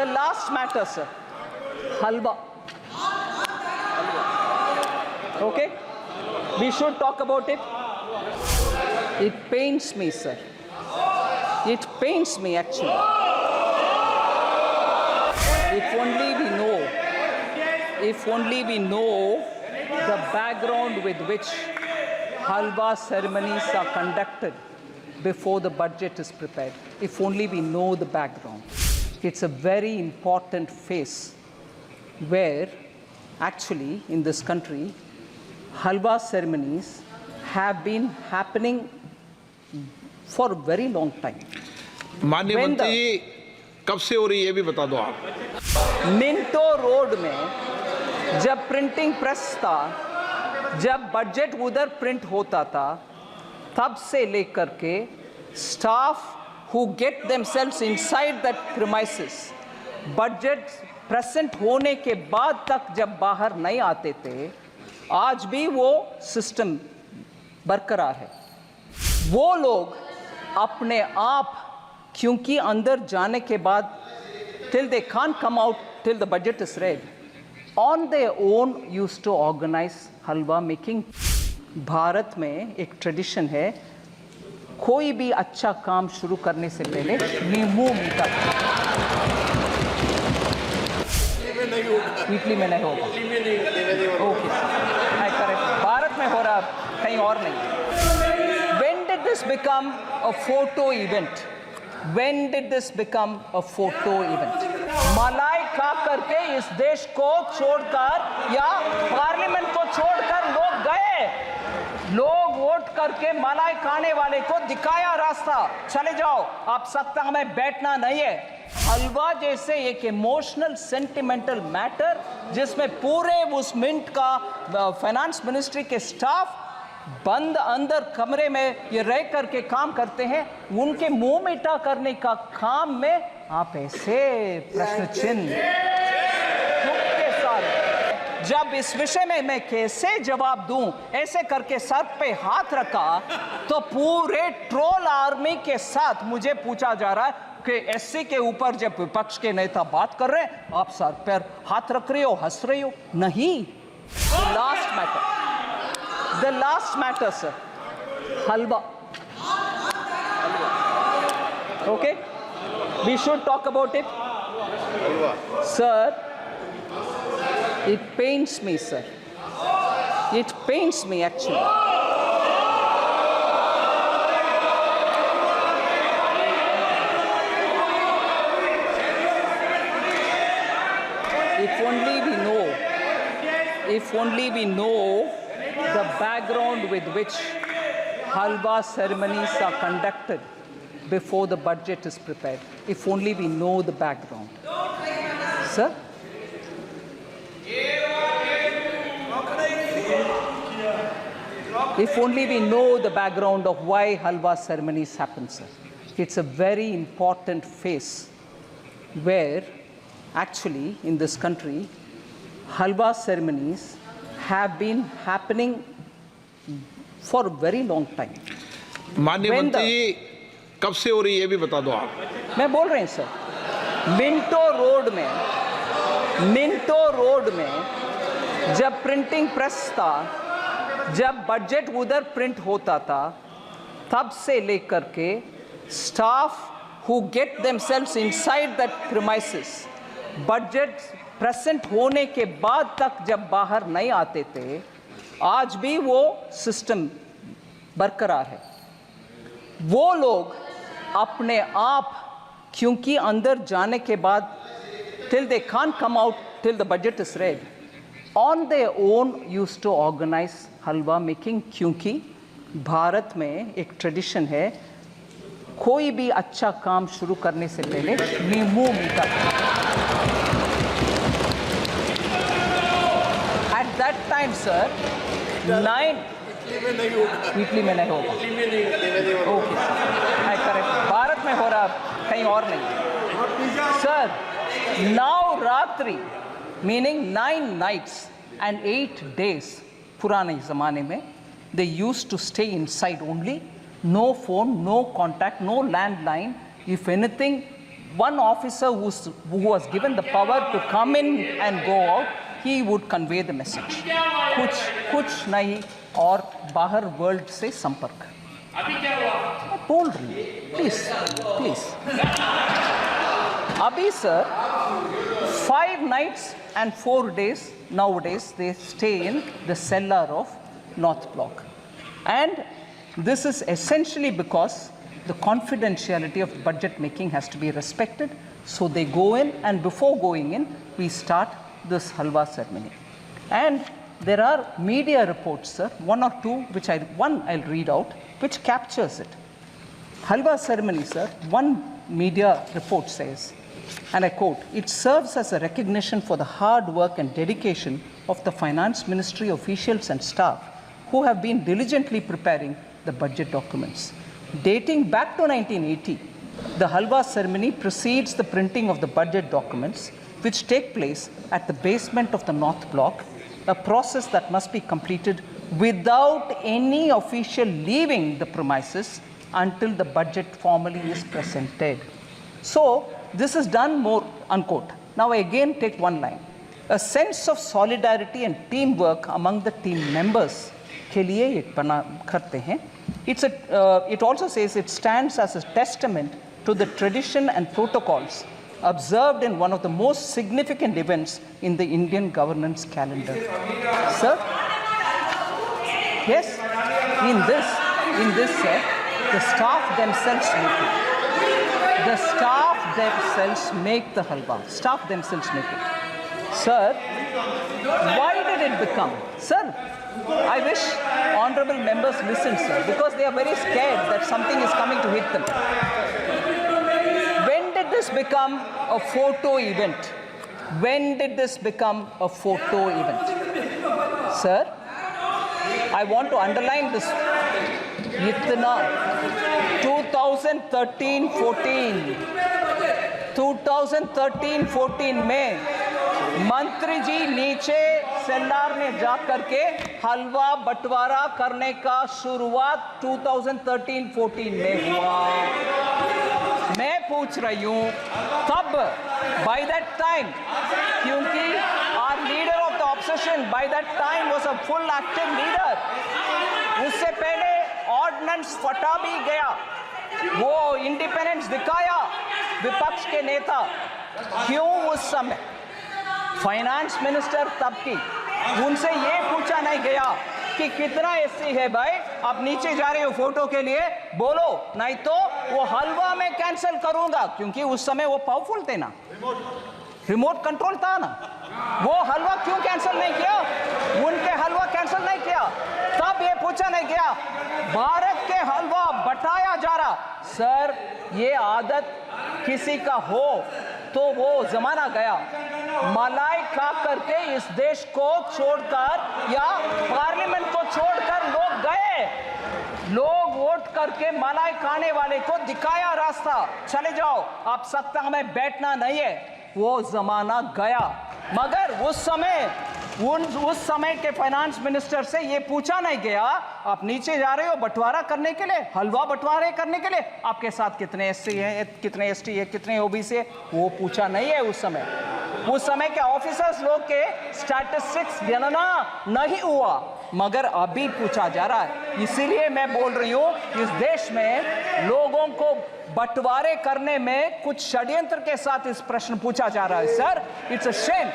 The last matter, sir. Halwa. Okay? We should talk about it. It pains me, sir. It pains me, actually. If only we know the background with which halwa ceremonies are conducted before the budget is prepared. If only we know the background. It's a very important phase where actually in this country halwa ceremonies have been happening for a very long time. माननीय मंत्री जी कब से हो रही है ये भी बता दो आप। मिंटो रोड में जब प्रिंटिंग प्रेस था, जब बजट उधर प्रिंट होता था, तब से लेकर के staff who get themselves inside that premises, budget present होने के बाद तक जब बाहर नहीं आते थे, आज भी वो सिस्टम बरकरार है। वो लोग अपने आप, क्योंकि अंदर जाने के बाद till they can't come out till the budget is read, on their own used to organize halwa making. Bharat में एक ट्रेडिशन है, कोई भी अच्छा काम शुरू करने से पहले नींबू मीठा। इटली में नहीं होगा। Okay, correct. भारत में हो रहा, कहीं और नहीं। When did this become a photo event? When did this become a photo event? मलाई खा करके इस देश को छोड़कर या पार्लियामेंट को छोड़कर लोग गए। लोग वोट करके मलाई खाने वाले को दिखाया रास्ता, चले जाओ, आप सत्ता में बैठना नहीं है। हलवा जैसे एक इमोशनल सेंटिमेंटल मैटर जिसमें पूरे उस मिंट का फाइनेंस मिनिस्ट्री के स्टाफ बंद अंदर कमरे में ये रह करके काम करते हैं, उनके मुंह मीठा करने का काम में आप ऐसे प्रश्न चिन्ह के साथ, जब इस विषय में मैं कैसे जवाब दूं, ऐसे करके सर पे हाथ रखा तो पूरे ट्रोल आर्मी के साथ मुझे पूछा जा रहा है कि एससी के ऊपर जब विपक्ष के नेता बात कर रहे हैं, आप सर पर हाथ रख रहे हो, हंस रहे हो। नहीं, the last matter, sir. Halwa. Okay? We should talk about it. Sir, it pains me, sir. It pains me, actually. If only we know the background with which halwa ceremonies are conducted before the budget is prepared. If only we know the background. Sir? If only we know the background of why halwa ceremonies happen, sir. It's a very important phase where actually in this country halwa ceremonies have been happening for a very long time. माननीय मंत्री जी कब से हो रही है ये भी बता दो आप। मैं बोल रहे हैं सर, मिंटो रोड में जब प्रिंटिंग प्रेस था, जब बजट उधर प्रिंट होता था, तब से लेकर के staff who get themselves inside that premises, budget present होने के बाद तक जब बाहर नहीं आते थे, आज भी वो सिस्टम बरकरार है। वो लोग अपने आप, क्योंकि अंदर जाने के बाद till they can't come out till the budget is read, on their own used to organize halwa making. क्योंकि भारत में एक ट्रेडिशन है, कोई भी अच्छा काम शुरू करने से पहले नींबू मीठा। At that time, sir, Italy में नहीं होगा। Okay, correct. भारत में हो रहा, कहीं और नहीं। Sir, Navratri meaning 9 nights and 8 days पुराने ज़माने में they used to stay inside only, no phone, no contact, no landline. If anything one officer who was given the power to come in and go out, he would convey the message. कुछ नहीं और बाहर world से संपर्क. मैं बोल रही हूँ, please. अभी sir, 5 nights and 4 days nowadays they stay in the cellar of North Block, and this is essentially because the confidentiality of budget making has to be respected. So they go in, and before going in, we start this halwa ceremony. And there are media reports, sir, one or two, which I'll read out, which captures it. Halwa ceremony, sir, one media report says, and I quote, "It serves as a recognition for the hard work and dedication of the Finance Ministry officials and staff who have been diligently preparing the budget documents. Dating back to 1980, the halwa ceremony precedes the printing of the budget documents, which take place at the basement of the North Block, a process that must be completed without any official leaving the premises until the budget formally is presented." So this is done more, unquote. Now I again take one line. A sense of solidarity and teamwork among the team members के लिए ये बना करते हैं. It also says it stands as a testament to the tradition and protocols observed in one of the most significant events in the Indian governance calendar. Sir? Yes? In this, sir, the staff themselves make it. The staff themselves make the halwa. Staff themselves make it. Sir, why did it become? Sir, I wish honorable members listen, sir, because they are very scared that something is coming to hit them. When did this become a photo event? When did this become a photo event? Sir, I want to underline this. 2013-14 में मंत्री जी नीचे सेल्लार में जा करके हलवा बंटवारा करने का शुरुआत 2013-14 में हुआ. मैं पूछ रही हूँ तब, by that time, क्योंकि our leader of the opposition by that time was a full active leader. उससे पहले ऑर्डिनेंस फटा भी गया, वो इंडिपेंडेंस दिखाया विपक्ष के नेता. क्यों उस समय फाइनेंस मिनिस्टर तब की उनसे ये पूछा नहीं गया कि कितना एससी है भाई, आप नीचे जा रहे हो फोटो के लिए, बोलो नहीं तो वो हलवा में कैंसिल करूंगा, क्योंकि उस समय वो पावरफुल थे ना, रिमोट कंट्रोल था ना. वो हलवा क्यों कैंसिल नहीं किया? उनके हलवा कैंसिल नहीं किया, तब ये पूछा नहीं गया. भारत के हलवा बटाया जा रहा. सर, ये आदत किसी का हो तो वो जमाना गया. मलाई खा करके इस देश को छोड़कर या पार्लियामेंट को छोड़कर लोग गए. लोग वोट करके मलाई खाने वाले को दिखाया रास्ता, चले जाओ, आप सत्ता में बैठना नहीं है. वो जमाना गया. मगर उस समय के फाइनेंस मिनिस्टर से ये पूछा नहीं गया, आप नीचे जा रहे हो बंटवारा करने के लिए, हलवा बंटवारे करने के लिए, आपके साथ कितने एससी हैं, कितने एसटी है, कितने ओबीसी है, वो पूछा नहीं है. उस समय के ऑफिसर्स लोग के स्टैटिस्टिक्स गणना नहीं हुआ, मगर अभी पूछा जा रहा है. इसीलिए मैं बोल रही हूँ, इस देश में लोगों को बंटवारे करने में कुछ षड्यंत्र के साथ इस प्रश्न पूछा जा रहा है. Sir, it's a shame.